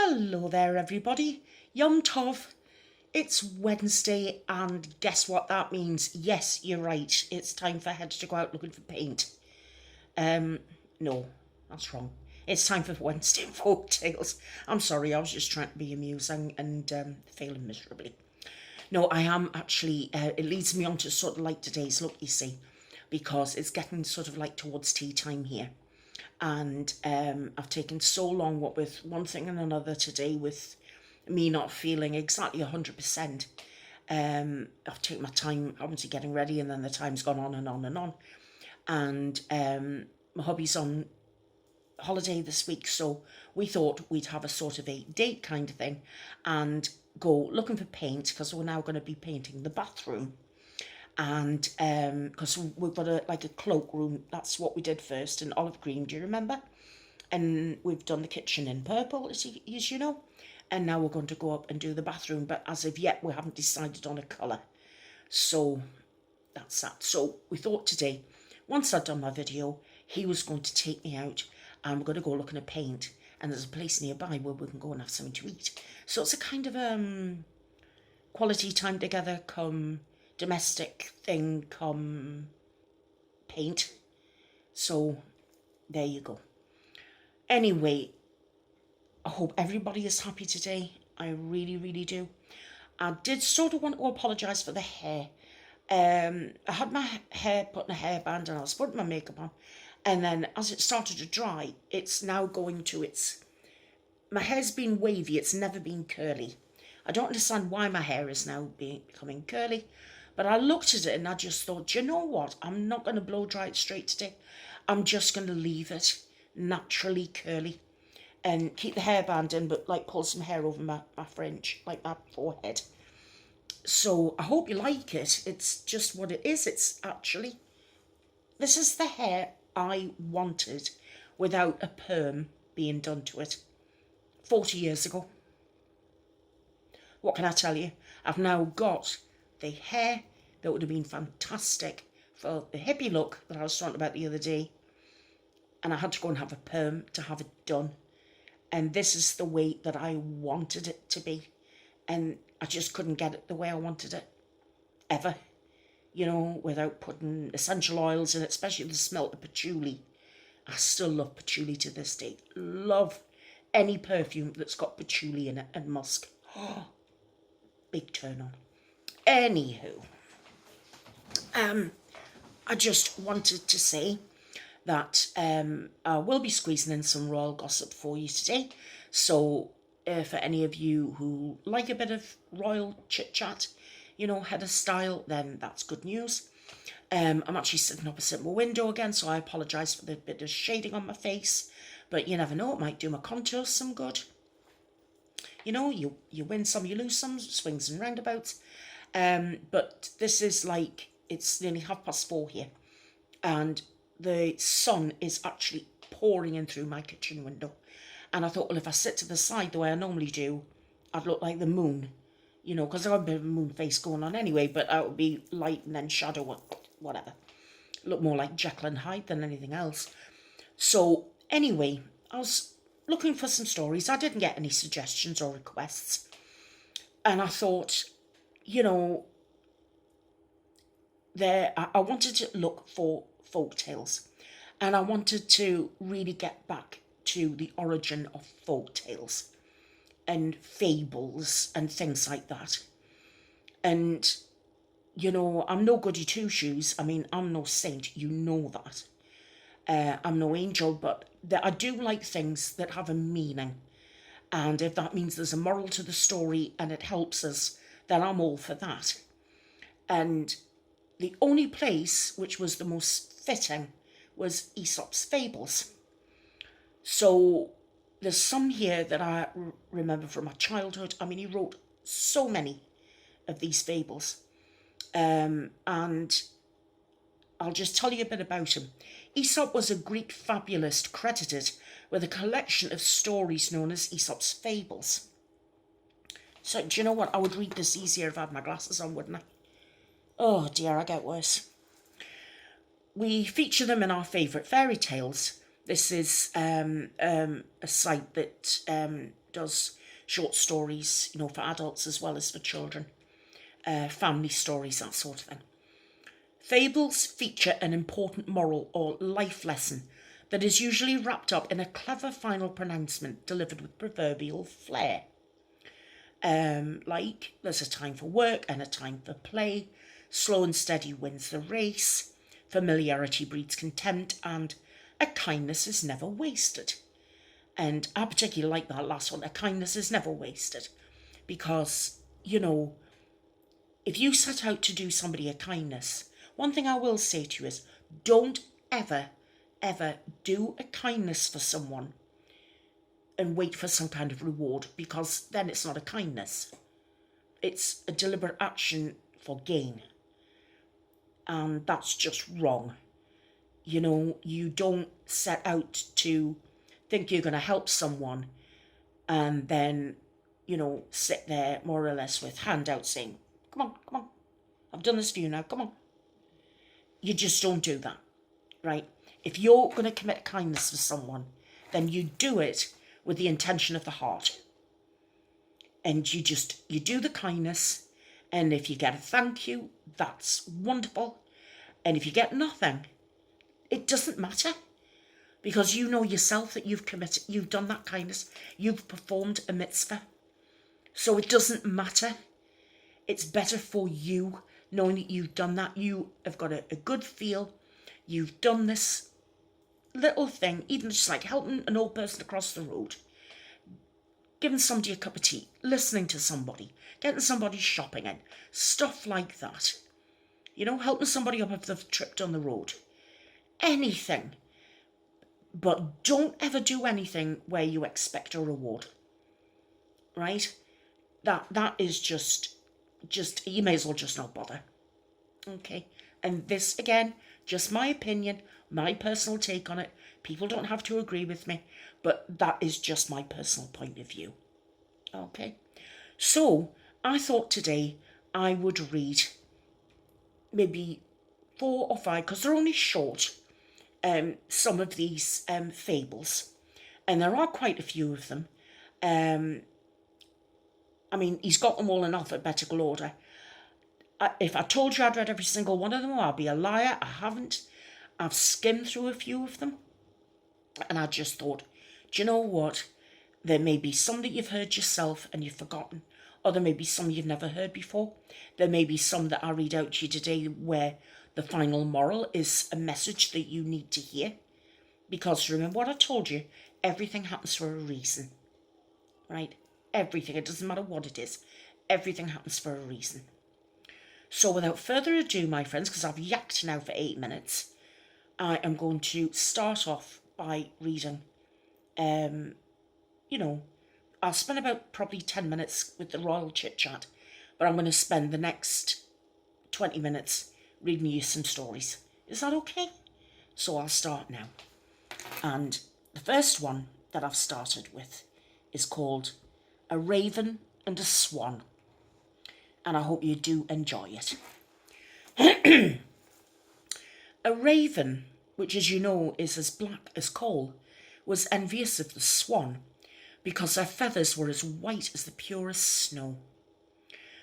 Hello there, everybody. Yom Tov. It's Wednesday, and guess what that means? Yes, you're right. It's time for Head to go out looking for paint. No, that's wrong. It's time for Wednesday folk tales. I'm sorry, I was just trying to be amusing and failing miserably. No, I am actually. It leads me on to sort of like today's look, you see, because it's getting sort of like towards tea time here. And I've taken so long, what with one thing and another today, with me not feeling exactly 100%. I've taken my time, obviously getting ready, and then the time's gone on and on and on. And my hubby's on holiday this week, so we thought we'd have a sort of a date kind of thing and go looking for paint, because we're now going to be painting the bathroom. And because we've got a cloakroom, that's what we did first in olive green, do you remember? And we've done the kitchen in purple, as you know, and now we're going to go up and do the bathroom, but as of yet we haven't decided on a colour, so that's that. So we thought today, once I'd done my video, he was going to take me out and we're going to go looking at paint, and there's a place nearby where we can go and have something to eat. So it's a kind of quality time together come domestic thing come paint. So there you go. Anyway, I hope everybody is happy today. I really, really do. I did sort of want to apologise for the hair. I had my hair put in a hairband and I was putting my makeup on, and then as it started to dry, it's now going to my hair's been wavy, it's never been curly. I don't understand why my hair is now becoming curly. But I looked at it and I just thought, you know what? I'm not going to blow dry it straight today. I'm just going to leave it naturally curly and keep the hairband in, but like pull some hair over my fringe, like my forehead. So I hope you like it. It's just what it is. This is the hair I wanted without a perm being done to it 40 years ago. What can I tell you? I've now got the hair that would have been fantastic for the hippie look that I was talking about the other day, and I had to go and have a perm to have it done, and this is the way that I wanted it to be, and I just couldn't get it the way I wanted it ever, without putting essential oils in it, especially the smell of patchouli. I still love patchouli to this day. Love any perfume that's got patchouli in it and musk. Oh, big turn on. Anywho, I just wanted to say that I will be squeezing in some royal gossip for you today. So for any of you who like a bit of royal chit-chat, head of style, then that's good news. I'm actually sitting opposite my window again, so I apologise for the bit of shading on my face, but you never know, it might do my contours some good. You win some, you lose some, swings and roundabouts. But this is it's nearly 4:30 here, and the sun is actually pouring in through my kitchen window. And I thought, well, if I sit to the side the way I normally do, I'd look like the moon, because I've got a bit of a moon face going on anyway, but I would be light and then shadow, whatever. Look more like Jekyll and Hyde than anything else. So anyway, I was looking for some stories. I didn't get any suggestions or requests, and I thought, I wanted to look for folk tales, and I wanted to really get back to the origin of folk tales and fables and things like that. And I'm no goody two shoes. I mean, I'm no saint, you know that. I'm no angel, but I do like things that have a meaning, and if that means there's a moral to the story and it helps us, then I'm all for that. And the only place which was the most fitting was Aesop's Fables. So there's some here that I remember from my childhood. I mean, he wrote so many of these fables. And I'll just tell you a bit about him. Aesop was a Greek fabulist credited with a collection of stories known as Aesop's Fables. So, do you know what? I would read this easier if I had my glasses on, wouldn't I? Oh dear, I get worse. We feature them in our favourite fairy tales. This is a site that does short stories, you know, for adults as well as for children, family stories, that sort of thing. Fables feature an important moral or life lesson that is usually wrapped up in a clever final pronouncement delivered with proverbial flair. Like, there's a time for work and a time for play, slow and steady wins the race, familiarity breeds contempt, and a kindness is never wasted. And I particularly like that last one, a kindness is never wasted, because, you know, if you set out to do somebody a kindness, one thing I will say to you is, don't ever, ever do a kindness for someone and wait for some kind of reward, because then it's not a kindness. It's a deliberate action for gain. And that's just wrong. You know, you don't set out to think you're going to help someone and then, you know, sit there more or less with hand out saying, come on, I've done this for you now, come on. You just don't do that, right? If you're going to commit kindness for someone, then you do it with the intention of the heart. And you do the kindness, and if you get a thank you, that's wonderful. And if you get nothing, it doesn't matter, because you know yourself that you've done that kindness, you've performed a mitzvah. So it doesn't matter. It's better for you knowing that you've done that. You have got a good feel. You've done this little thing, even just like helping an old person across the road, giving somebody a cup of tea, listening to somebody, getting somebody shopping in, stuff like that. You know, helping somebody up if they've tripped on the road. Anything. But don't ever do anything where you expect a reward. Right? That is just you may as well just not bother. Okay? And this, again, just my opinion, my personal take on it. People don't have to agree with me, but that is just my personal point of view. Okay? So, I thought today I would read maybe 4 or 5, because they're only short, some of these fables. And there are quite a few of them. I mean, he's got them all in alphabetical order. If I told you I'd read every single one of them, I'd be a liar. I haven't. I've skimmed through a few of them. And I just thought, do you know what? There may be some that you've heard yourself and you've forgotten. Or there may be some you've never heard before. There may be some that I read out to you today where the final moral is a message that you need to hear. Because remember what I told you, everything happens for a reason. Right? Everything. It doesn't matter what it is. Everything happens for a reason. So without further ado, my friends, because I've yacked now for 8 minutes, I am going to start off by reading, you know, I'll spend about probably 10 minutes with the royal chit-chat, but I'm going to spend the next 20 minutes reading you some stories. Is that okay? So I'll start now. And the first one that I've started with is called A Raven and a Swan. And I hope you do enjoy it. A raven, which as you know is as black as coal, was envious of the swan, because their feathers were as white as the purest snow.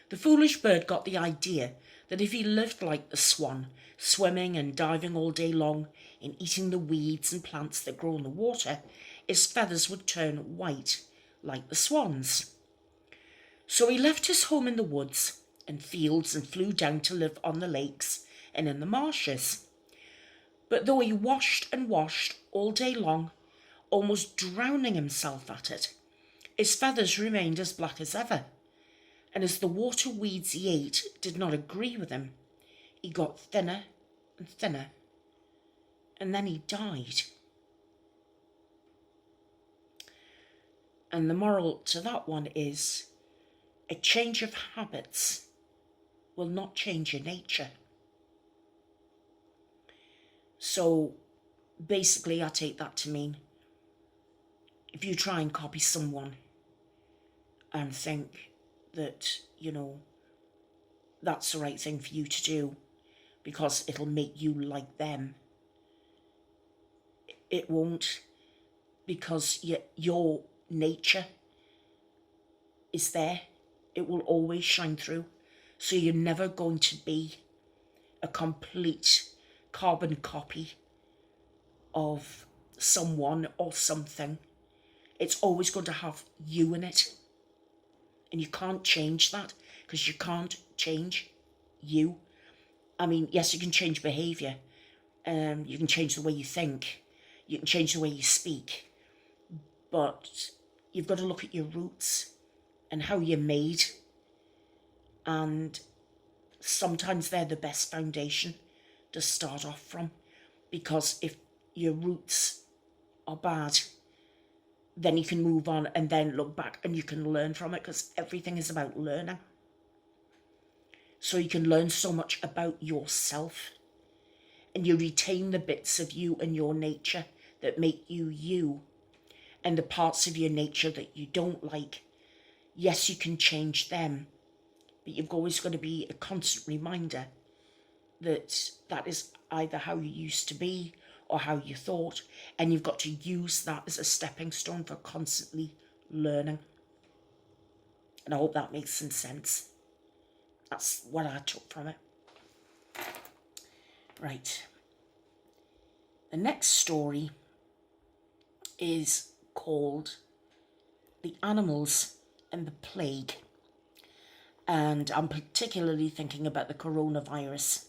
The foolish bird got the idea that if he lived like the swan, swimming and diving all day long and eating the weeds and plants that grow in the water, his feathers would turn white like the swan's. So he left his home in the woods and fields and flew down to live on the lakes and in the marshes. But though he washed and washed all day long, almost drowning himself at it, his feathers remained as black as ever. And as the water weeds he ate did not agree with him, he got thinner and thinner, and then he died. And the moral to that one is, a change of habits will not change your nature. So basically I take that to mean, if you try and copy someone and think that, you know, that's the right thing for you to do because it'll make you like them, it won't, because your nature is there. It will always shine through. So you're never going to be a complete carbon copy of someone or something. It's always going to have you in it. And you can't change that, because you can't change you. I mean, yes, you can change behaviour. You can change the way you think. You can change the way you speak. But you've got to look at your roots and how you're made. And sometimes they're the best foundation to start off from. Because if your roots are bad, then you can move on and then look back and you can learn from it, because everything is about learning. So you can learn so much about yourself, and you retain the bits of you and your nature that make you you, and the parts of your nature that you don't like. Yes, you can change them, but you've always got to be a constant reminder that that is either how you used to be or how you thought, and you've got to use that as a stepping stone for constantly learning. And I hope that makes some sense. That's what I took from it. Right. The next story is called The Animals and the Plague. And I'm particularly thinking about the coronavirus.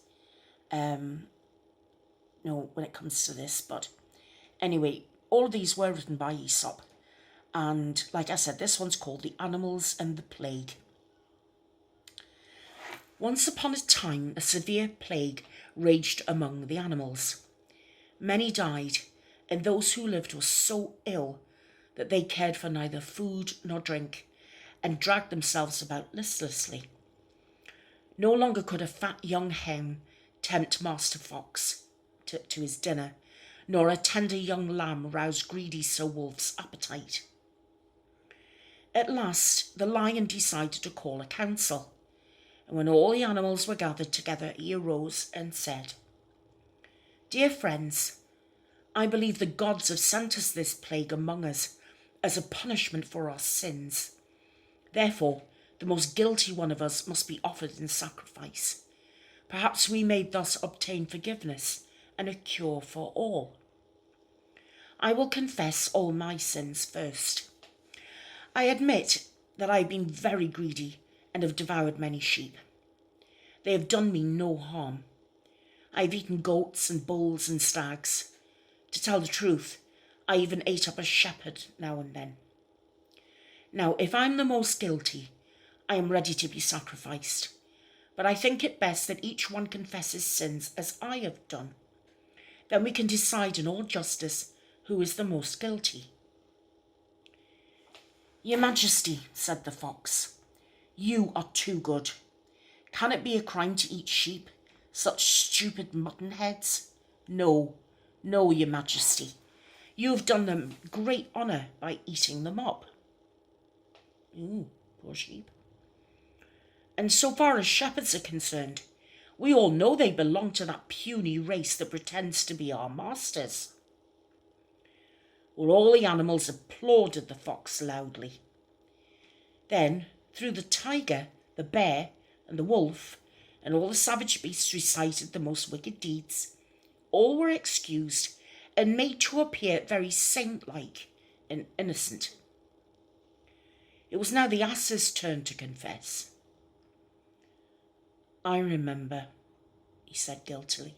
When it comes to this, but anyway, all of these were written by Aesop. And like I said, this one's called The Animals and the Plague. Once upon a time, a severe plague raged among the animals. Many died, and those who lived were so ill that they cared for neither food nor drink, and dragged themselves about listlessly. No longer could a fat young hen tempt Master Fox to his dinner, nor a tender young lamb rouse greedy Sir Wolf's appetite. At last, the lion decided to call a council, and when all the animals were gathered together, he arose and said, "Dear friends, I believe the gods have sent us this plague among us as a punishment for our sins. Therefore, the most guilty one of us must be offered in sacrifice. Perhaps we may thus obtain forgiveness and a cure for all. I will confess all my sins first. I admit that I have been very greedy and have devoured many sheep. They have done me no harm. I have eaten goats and bulls and stags. To tell the truth, I even ate up a shepherd now and then. Now, if I'm the most guilty, I am ready to be sacrificed. But I think it best that each one confesses sins as I have done. Then we can decide in all justice who is the most guilty." "Your Majesty," said the fox, "you are too good. Can it be a crime to eat sheep? Such stupid mutton heads? No, no, Your Majesty. You have done them great honour by eating them up." Poor sheep. "And so far as shepherds are concerned, we all know they belong to that puny race that pretends to be our masters." Well, all the animals applauded the fox loudly. Then, through the tiger, the bear, and the wolf, and all the savage beasts recited the most wicked deeds, all were excused and made to appear very saint-like and innocent. It was now the ass's turn to confess. "I remember," he said guiltily,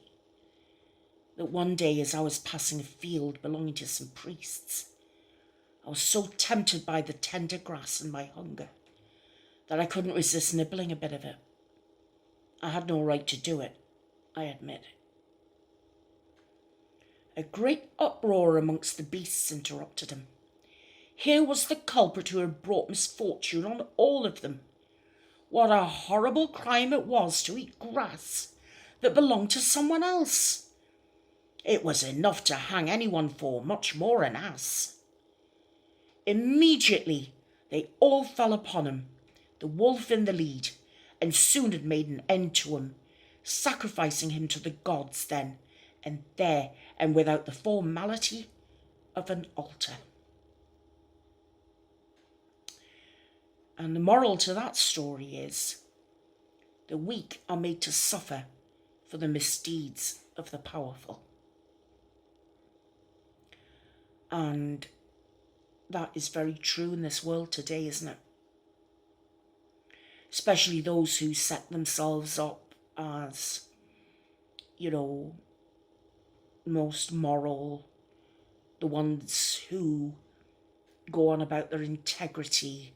"that one day as I was passing a field belonging to some priests, I was so tempted by the tender grass and my hunger that I couldn't resist nibbling a bit of it. I had no right to do it, I admit." A great uproar amongst the beasts interrupted him. Here was the culprit who had brought misfortune on all of them. What a horrible crime it was to eat grass that belonged to someone else. It was enough to hang anyone for, much more an ass. Immediately they all fell upon him, the wolf in the lead, and soon had made an end to him, sacrificing him to the gods then and there, and without the formality of an altar. And the moral to that story is the weak are made to suffer for the misdeeds of the powerful. And that is very true in this world today, isn't it? Especially those who set themselves up as, most moral, the ones who go on about their integrity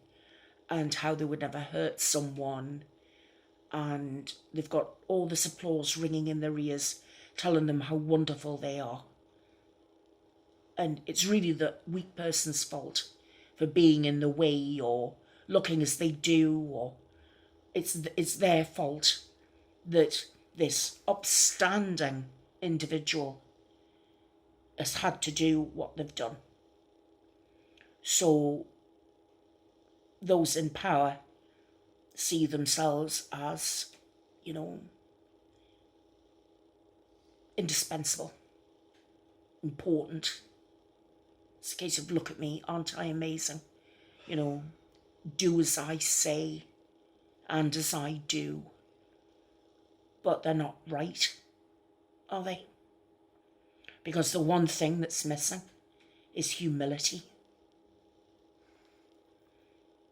and how they would never hurt someone, and they've got all this applause ringing in their ears telling them how wonderful they are. And it's really the weak person's fault for being in the way or looking as they do, or it's their fault that this upstanding individual has had to do what they've done. So those in power see themselves as, indispensable, important. It's a case of, look at me, aren't I amazing? Do as I say and as I do. But they're not right, are they? Because the one thing that's missing is humility.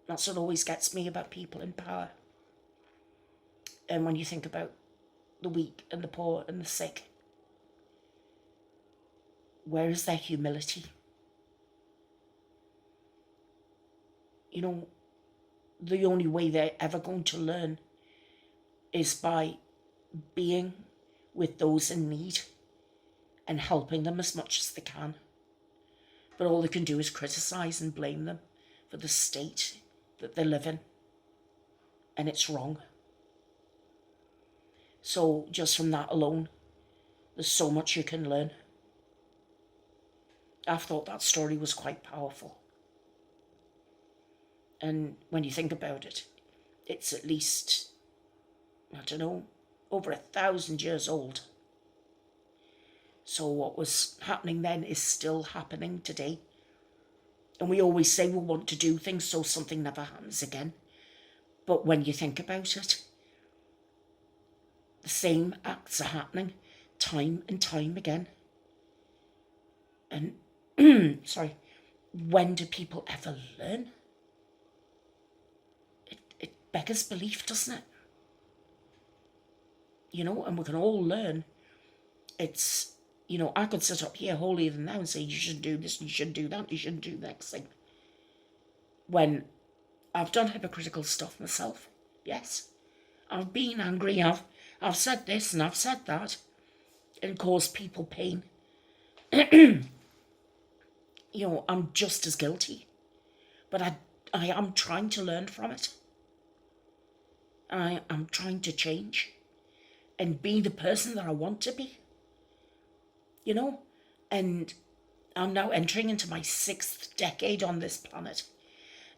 That's what always gets me about people in power. And when you think about the weak and the poor and the sick, where is their humility? The only way they're ever going to learn is by being with those in need and helping them as much as they can. But all they can do is criticise and blame them for the state that they live in. And it's wrong. So just from that alone, there's so much you can learn. I thought that story was quite powerful. And when you think about it, it's at least, over 1,000 years old. So what was happening then is still happening today. And we always say we want to do things so something never happens again. But when you think about it, the same acts are happening time and time again. And, when do people ever learn? It beggars belief, doesn't it? And we can all learn. It's, I could sit up here holier than thou and say, you should do this, you shouldn't do that, you shouldn't do the next thing. When I've done hypocritical stuff myself, yes. I've been angry, I've said this and I've said that, and caused people pain. I'm just as guilty. But I am trying to learn from it. I am trying to change and be the person that I want to be. And I'm now entering into my 6th decade on this planet.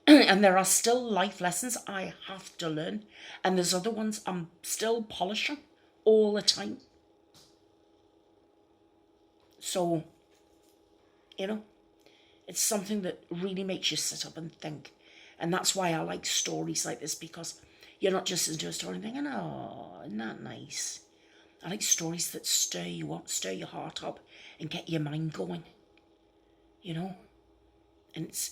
And there are still life lessons I have to learn. And there's other ones I'm still polishing all the time. So, it's something that really makes you sit up and think. And that's why I like stories like this, because you're not just into a story and thinking, oh, isn't that nice? I like stories that stir you up, stir your heart up, and get your mind going. And it's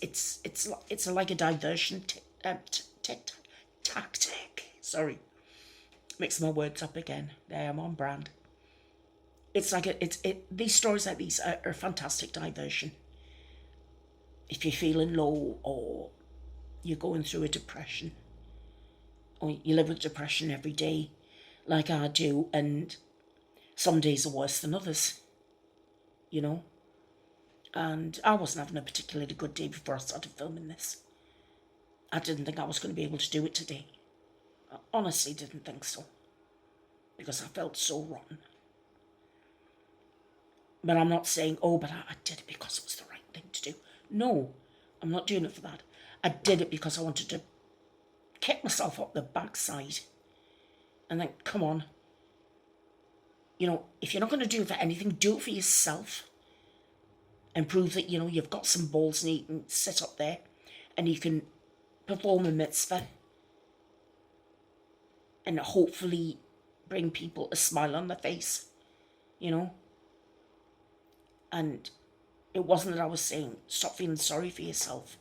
like a diversion tactic. Sorry, mix my words up again. There, I'm on brand. It's like these stories like these are a fantastic diversion. If you're feeling low, or you're going through a depression, or you live with depression every day, like I do, and some days are worse than others, And I wasn't having a particularly good day before I started filming this. I didn't think I was going to be able to do it today. I honestly didn't think so, because I felt so rotten. But I'm not saying, but I did it because it was the right thing to do. No, I'm not doing it for that. I did it because I wanted to kick myself up the backside and think, come on. If you're not going to do it for anything, do it for yourself. And prove that, you've got some balls and you can sit up there and you can perform a mitzvah and hopefully bring people a smile on their face, you know. And it wasn't that I was saying stop feeling sorry for yourself.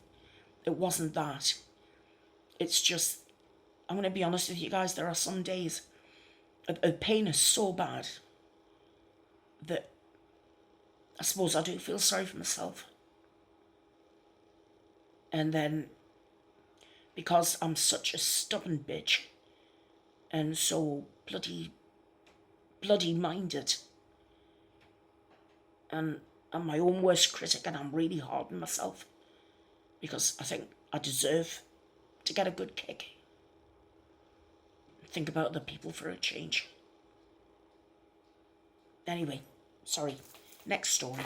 It wasn't that. It's just, I'm going to be honest with you guys, there are some days the pain is so bad that I suppose I do feel sorry for myself. And then, because I'm such a stubborn bitch and so bloody minded, and I'm my own worst critic, and I'm really hard on myself because I think I deserve to get a good kick. Think about other people for a change. Anyway, sorry. Next story.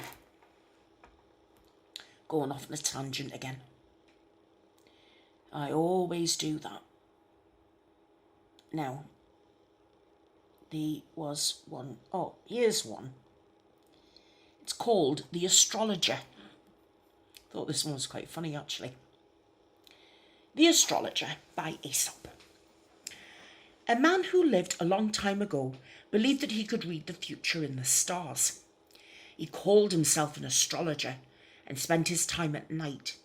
Going off on a tangent again. I always do that. Now, there was one. Oh, here's one. It's called The Astrologer. Thought this one was quite funny, actually. The Astrologer by Aesop. A man who lived a long time ago believed that he could read the future in the stars. He called himself an astrologer and spent his time at night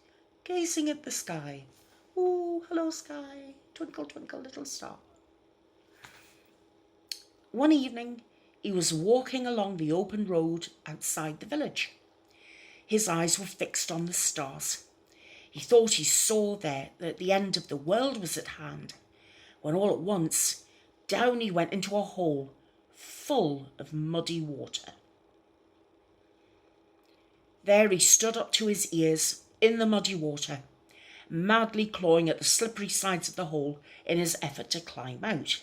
gazing at the sky. Ooh, hello sky, twinkle, twinkle, little star. One evening, he was walking along the open road outside the village. His eyes were fixed on the stars. He thought he saw there that the end of the world was at hand, when all at once, down he went into a hole full of muddy water. There he stood up to his ears in the muddy water, madly clawing at the slippery sides of the hole in his effort to climb out.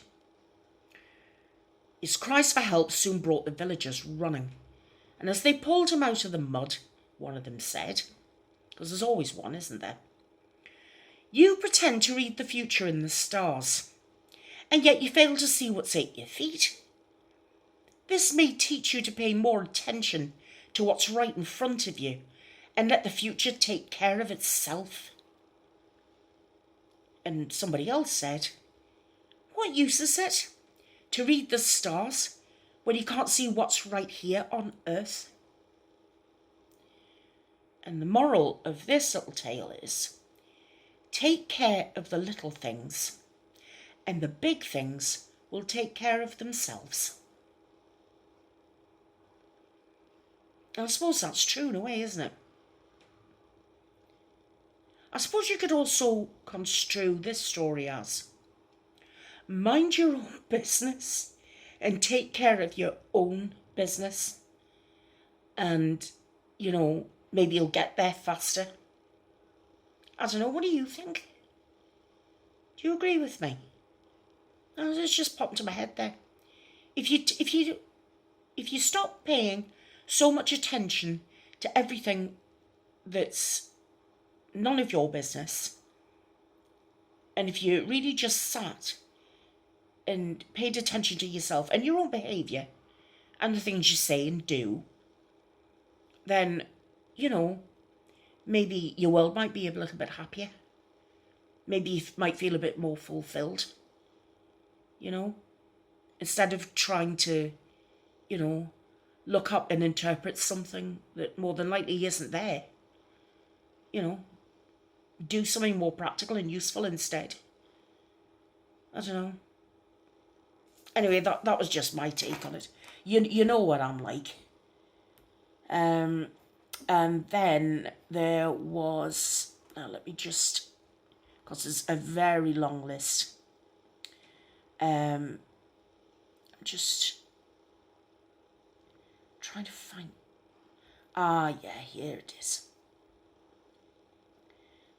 His cries for help soon brought the villagers running, and as they pulled him out of the mud, one of them said, because there's always one, isn't there? You pretend to read the future in the stars, and yet you fail to see what's at your feet. This may teach you to pay more attention to what's right in front of you and let the future take care of itself. And somebody else said, what use is it to read the stars when you can't see what's right here on earth? And the moral of this little tale is, take care of the little things, and the big things will take care of themselves. And I suppose that's true in a way, isn't it? I suppose you could also construe this story as, mind your own business and take care of your own business. And, you know, maybe you'll get there faster. I don't know, what do you think? Do you agree with me? Oh, it's just popped into my head there. If you stop paying so much attention to everything that's none of your business, and if you really just sat and paid attention to yourself and your own behaviour and the things you say and do, then, you know, maybe your world might be a little bit happier. Maybe you might feel a bit more fulfilled, you know, instead of trying to, you know, look up and interpret something that more than likely isn't there. You know, do something more practical and useful instead. I don't know. Anyway, that was just my take on it. You know what I'm like. And then there was, now let me just, because it's a very long list. Just trying to find, yeah, here it is.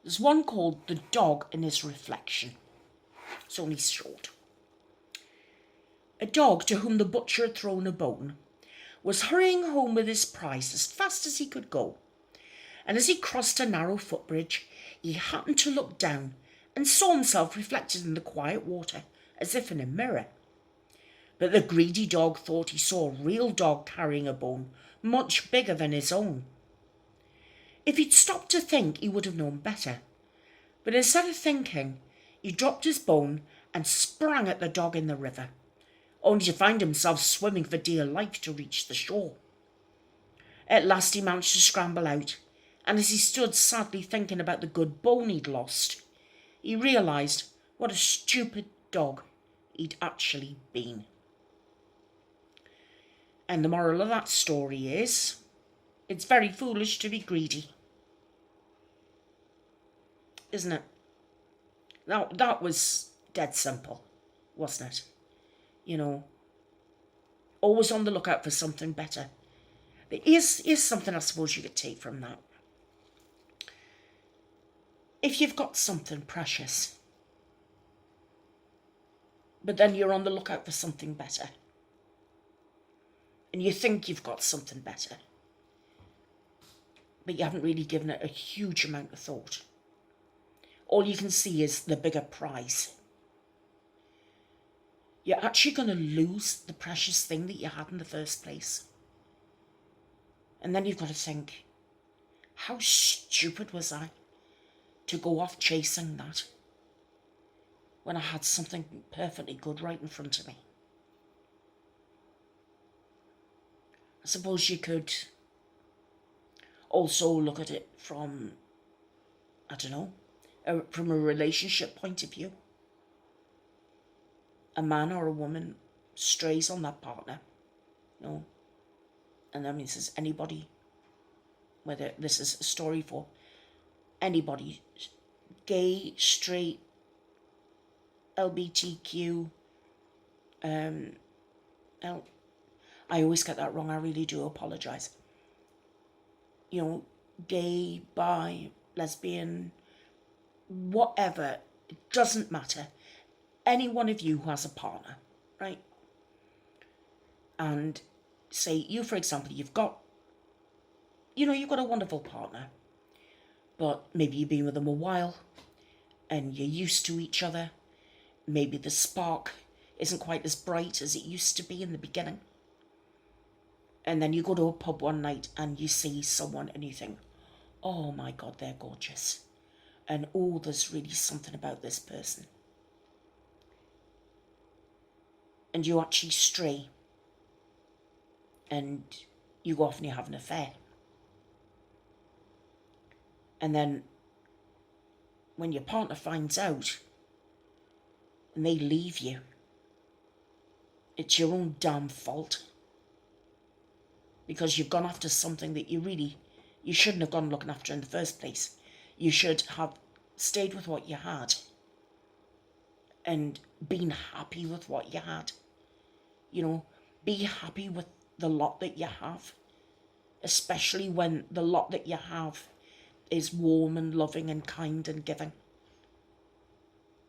There's one called The Dog and His Reflection. It's only short. A dog to whom the butcher had thrown a bone was hurrying home with his prize as fast as he could go. And as he crossed a narrow footbridge, he happened to look down and saw himself reflected in the quiet water as if in a mirror. But the greedy dog thought he saw a real dog carrying a bone much bigger than his own. If he'd stopped to think, he would have known better. But instead of thinking, he dropped his bone and sprang at the dog in the river, only to find himself swimming for dear life to reach the shore. At last he managed to scramble out, and as he stood sadly thinking about the good bone he'd lost, he realised what a stupid dog he'd actually been. And the moral of that story is, it's very foolish to be greedy. Isn't it? Now, that was dead simple, wasn't it? You know, always on the lookout for something better. Here's something I suppose you could take from that. If you've got something precious, but then you're on the lookout for something better, and you think you've got something better, but you haven't really given it a huge amount of thought, all you can see is the bigger prize. You're actually going to lose the precious thing that you had in the first place. And then you've got to think, how stupid was I to go off chasing that when I had something perfectly good right in front of me? I suppose you could also look at it from, I don't know, from a relationship point of view. A man or a woman strays on that partner, you know, and that means there's anybody, whether this is a story for anybody, gay, straight, LBTQ, I always get that wrong, I really do apologise. You know, gay, bi, lesbian, whatever, it doesn't matter. Any one of you who has a partner, right? And say you, for example, you've got a wonderful partner, but maybe you've been with them a while and you're used to each other. Maybe the spark isn't quite as bright as it used to be in the beginning. And then you go to a pub one night and you see someone and you think, oh my God, they're gorgeous. And oh, there's really something about this person. And you actually stray. And you go off and you have an affair. And then when your partner finds out and they leave you, it's your own damn fault. Because you've gone after something that you shouldn't have gone looking after in the first place. You should have stayed with what you had and been happy with what you had. You know, be happy with the lot that you have, especially when the lot that you have is warm and loving and kind and giving.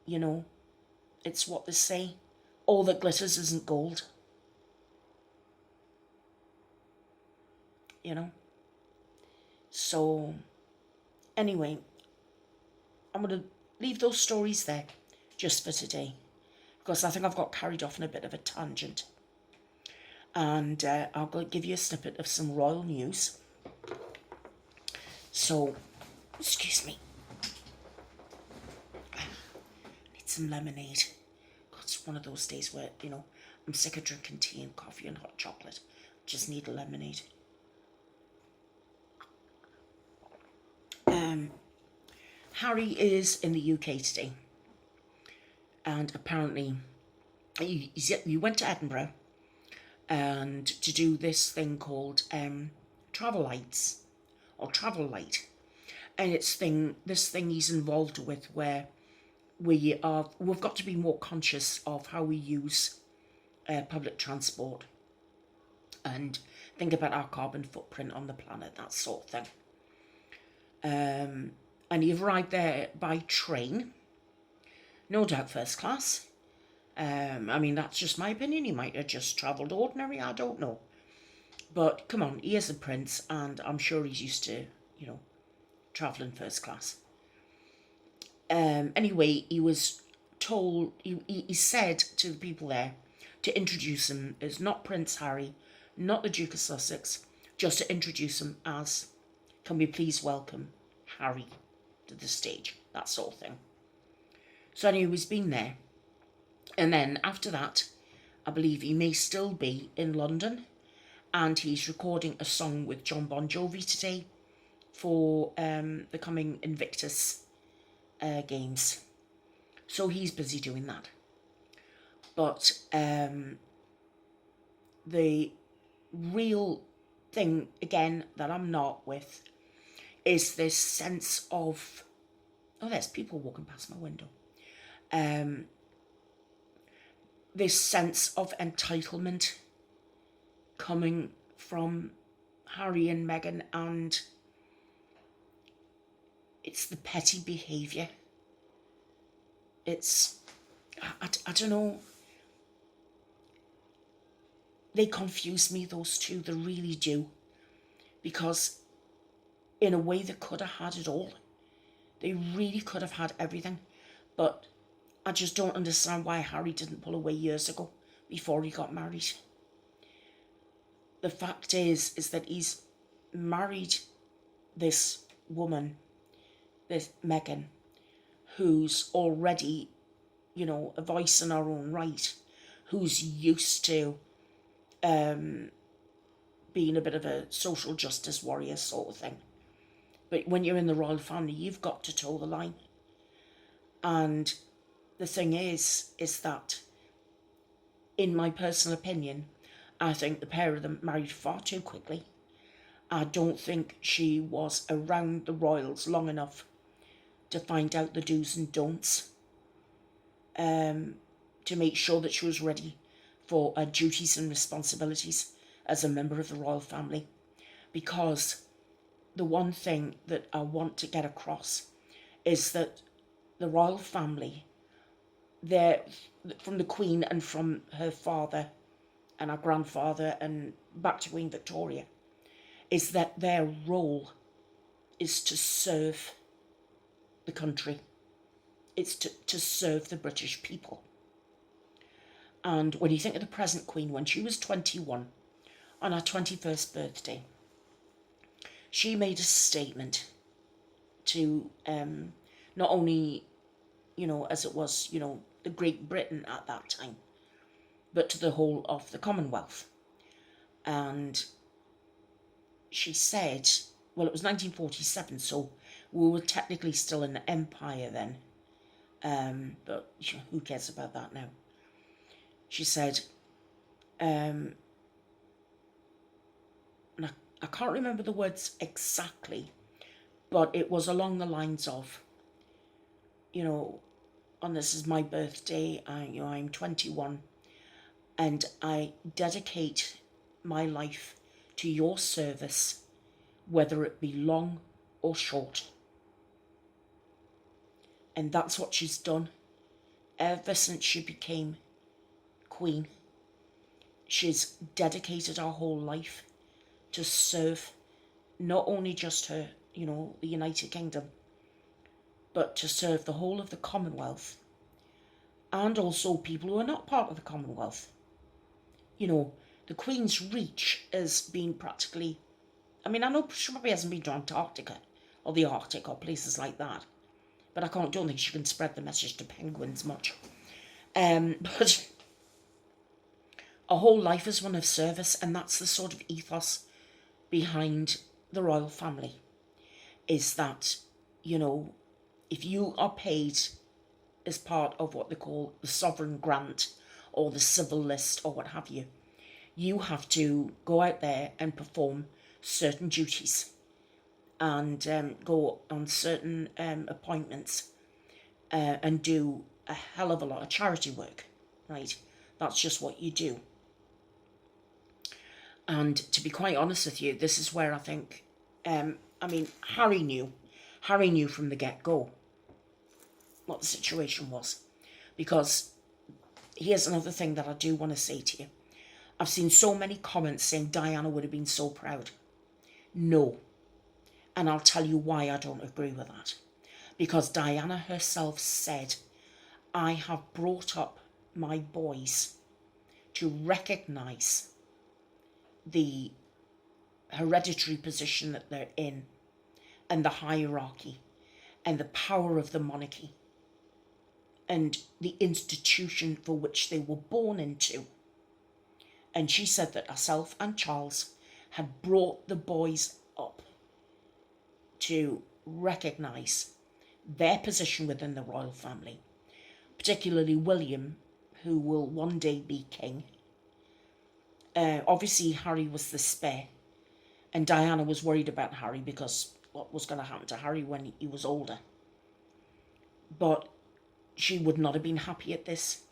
You know, it's what they say, all that glitters isn't gold. You know? So, anyway, I'm going to leave those stories there just for today, because I think I've got carried off in a bit of a tangent. And I'll go give you a snippet of some royal news. So, excuse me. I need some lemonade. God, it's one of those days where, you know, I'm sick of drinking tea and coffee and hot chocolate. Just need a lemonade. Harry is in the UK today. And apparently, he went to Edinburgh and to do this thing called Travel Lights, or Travel Light. And it's this thing he's involved with where we've got to be more conscious of how we use public transport and think about our carbon footprint on the planet, that sort of thing. And he arrived there by train, no doubt first class. I mean, that's just my opinion. He might have just travelled ordinary, I don't know. But come on, he is a prince, and I'm sure he's used to, you know, travelling first class. Anyway, he was told, he said to the people there to introduce him as not Prince Harry, not the Duke of Sussex, just to introduce him as, can we please welcome Harry to the stage, that sort of thing. So anyway, he's been there. And then after that, I believe he may still be in London, and he's recording a song with John Bon Jovi today for the coming Invictus games. So he's busy doing that. But the real thing, again, that I'm not with is this sense of, oh, there's people walking past my window. This sense of entitlement coming from Harry and Meghan, and it's the petty behaviour. It's, I don't know, they confuse me, those two, they really do. Because in a way they could have had it all. They really could have had everything. But I just don't understand why Harry didn't pull away years ago, before he got married. The fact is that he's married this woman, this Meghan, who's already, you know, a voice in her own right, who's used to being a bit of a social justice warrior sort of thing. But when you're in the royal family, you've got to toe the line. And the thing is that, in my personal opinion, I think the pair of them married far too quickly. I don't think she was around the royals long enough to find out the do's and don'ts, to make sure that she was ready for her duties and responsibilities as a member of the royal family. Because the one thing that I want to get across is that the royal family, they're, from the Queen and from her father and her grandfather and back to Queen Victoria, is that their role is to serve the country. It's to serve the British people. And when you think of the present Queen, when she was 21, on her 21st birthday, she made a statement to not only, you know, as it was, you know, the Great Britain at that time, but to the whole of the Commonwealth. And she said, well, it was 1947, so we were technically still in the Empire then, but who cares about that now? She said, and I can't remember the words exactly, but it was along the lines of, you know, and this is my birthday, I'm 21, and I dedicate my life to your service, whether it be long or short. And that's what she's done ever since she became Queen. She's dedicated her whole life to serve not only just her, you know, the United Kingdom, but to serve the whole of the Commonwealth, and also people who are not part of the Commonwealth. You know, the Queen's reach has been practically, I mean, I know she probably hasn't been to Antarctica or the Arctic or places like that, but I don't think she can spread the message to penguins much. But her whole life is one of service, and that's the sort of ethos behind the royal family, is that, you know, if you are paid as part of what they call the sovereign grant or the civil list or what have you, you have to go out there and perform certain duties and go on certain appointments and do a hell of a lot of charity work, right? That's just what you do. And to be quite honest with you, this is where I think, I mean, Harry knew from the get-go what the situation was. Because here's another thing that I do want to say to you. I've seen so many comments saying Diana would have been so proud. No. And I'll tell you why I don't agree with that. Because Diana herself said, I have brought up my boys to recognise the hereditary position that they're in and the hierarchy. and the power of the monarchy and the institution for which they were born into. And she said that herself and Charles had brought the boys up to recognise their position within the royal family, particularly William, who will one day be king. Obviously, Harry was the spare, and Diana was worried about Harry because what was going to happen to Harry when he was older. But she would not have been happy at this.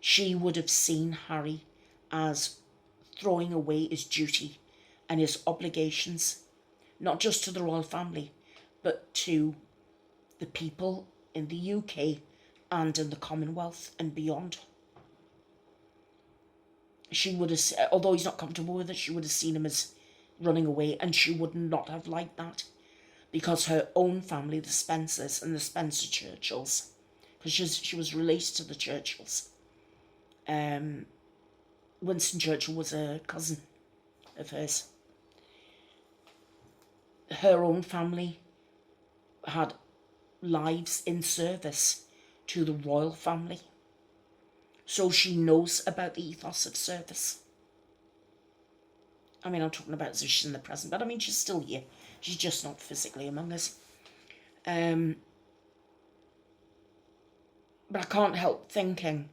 She would have seen Harry as throwing away his duty and his obligations, not just to the royal family, but to the people in the UK and in the Commonwealth and beyond. She would have, although he's not comfortable with it, she would have seen him as running away, and she would not have liked that, because her own family, the Spencers and the Spencer Churchills, because she was related to the Churchills. Winston Churchill was a cousin of hers. Her own family had lives in service to the royal family. So she knows about the ethos of service. I mean, I'm talking about as if she's in the present, but I mean, she's still here. She's just not physically among us. But I can't help thinking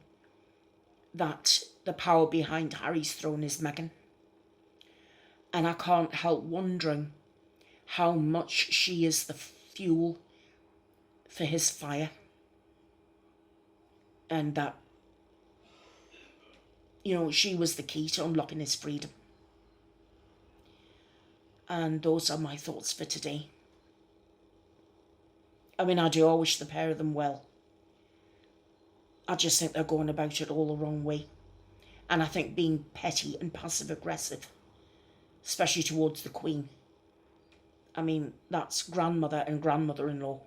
that the power behind Harry's throne is Meghan. And I can't help wondering how much she is the fuel for his fire. And that, you know, she was the key to unlocking his freedom. And those are my thoughts for today. I mean, I do all wish the pair of them well. I just think they're going about it all the wrong way. And I think being petty and passive-aggressive, especially towards the Queen. I mean, that's grandmother and grandmother-in-law.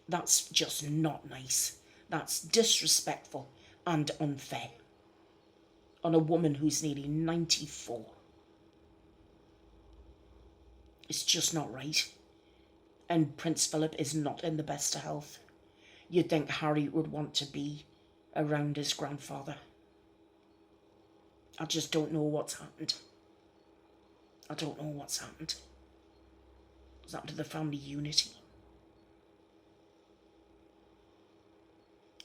That's just not nice. That's disrespectful and unfair on a woman who's nearly 94. It's just not right. And Prince Philip is not in the best of health. You'd think Harry would want to be around his grandfather. I just don't know what's happened. I don't know what's happened. What's happened to the family unity?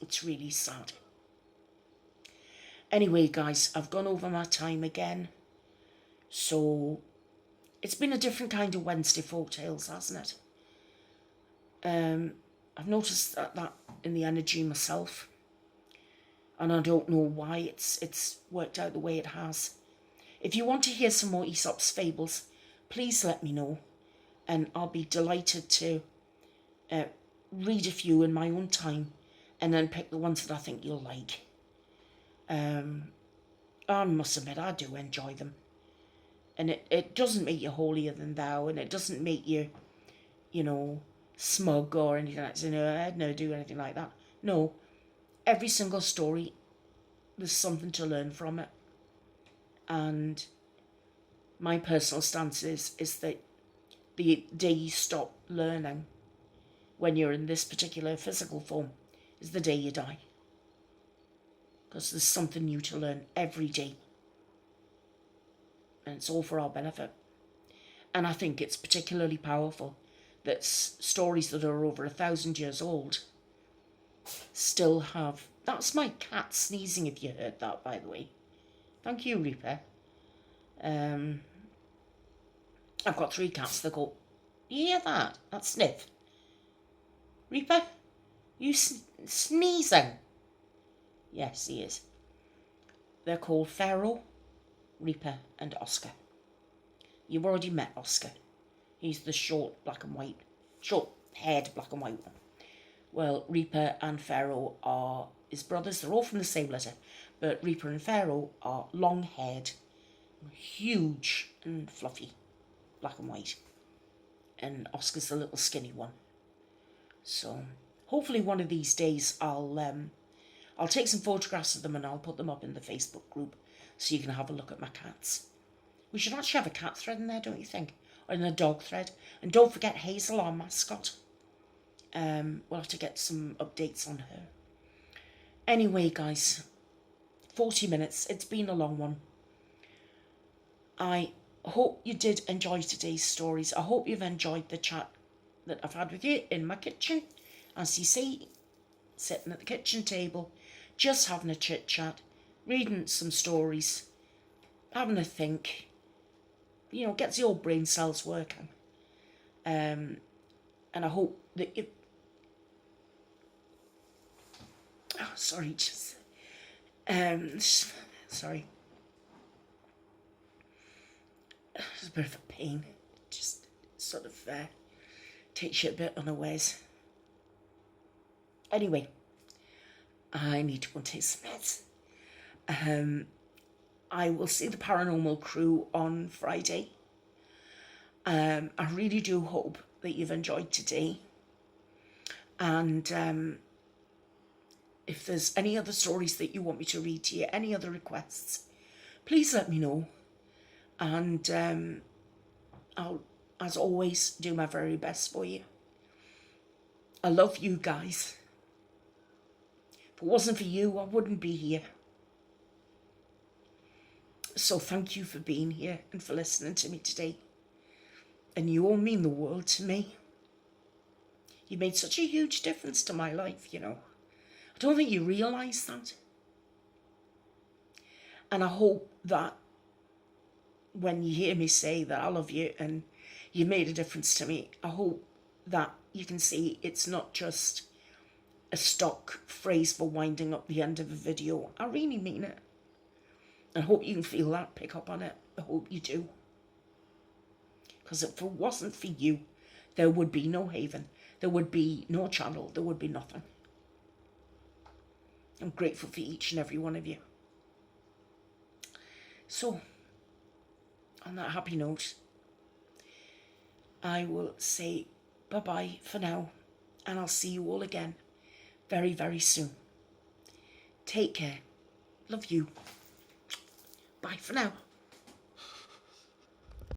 It's really sad. Anyway, guys, I've gone over my time again. So, it's been a different kind of Wednesday Folk Tales, hasn't it? I've noticed that in the energy myself. And I don't know why it's worked out the way it has. If you want to hear some more Aesop's Fables, please let me know. And I'll be delighted to read a few in my own time and then pick the ones that I think you'll like. I must admit, I do enjoy them. And it doesn't make you holier than thou, and it doesn't make you, you know, smug or anything like that. You know, I'd never do anything like that. No, every single story, there's something to learn from it. And my personal stance is that the day you stop learning when you're in this particular physical form is the day you die. Because there's something new to learn every day. And it's all for our benefit. And I think it's particularly powerful that stories that are over 1,000 years old still have... That's my cat sneezing, if you heard that, by the way. Thank you, Reaper. I've got 3 cats that go, you hear that? That's Sniff. Reaper, you sneezing? Yes, he is. They're called Pharaoh, Reaper and Oscar. You've already met Oscar. He's the short haired black and white one. Well, Reaper and Pharaoh are his brothers. They're all from the same litter. But Reaper and Pharaoh are long-haired, huge and fluffy, black and white. And Oscar's the little skinny one. So hopefully one of these days I'll take some photographs of them and I'll put them up in the Facebook group so you can have a look at my cats. We should actually have a cat thread in there, don't you think? Or in a dog thread. And don't forget Hazel, our mascot. We'll have to get some updates on her. Anyway, guys, 40 minutes. It's been a long one. I hope you did enjoy today's stories. I hope you've enjoyed the chat that I've had with you in my kitchen. As you see, sitting at the kitchen table, just having a chit chat, reading some stories, having a think. You know, gets the old brain cells working. And I hope that you... Oh, sorry, just... sorry. It's a bit of a pain. Just sort of takes you a bit unawares. Anyway, I need to go and take some meds. I will see the paranormal crew on Friday. I really do hope that you've enjoyed today. And if there's any other stories that you want me to read to you, any other requests, please let me know. And I'll, as always, do my very best for you. I love you guys. If it wasn't for you, I wouldn't be here. So thank you for being here and for listening to me today. And you all mean the world to me. You made such a huge difference to my life, you know. I don't think you realise that. And I hope that when you hear me say that I love you and you made a difference to me, I hope that you can see it's not just a stock phrase for winding up the end of a video. I really mean it. I hope you can feel that, pick up on it. I hope you do. Because if it wasn't for you, there would be no Haven. There would be no channel. There would be nothing. I'm grateful for each and every one of you. So, on that happy note, I will say bye-bye for now. And I'll see you all again very, very soon. Take care. Love you. Bye for now.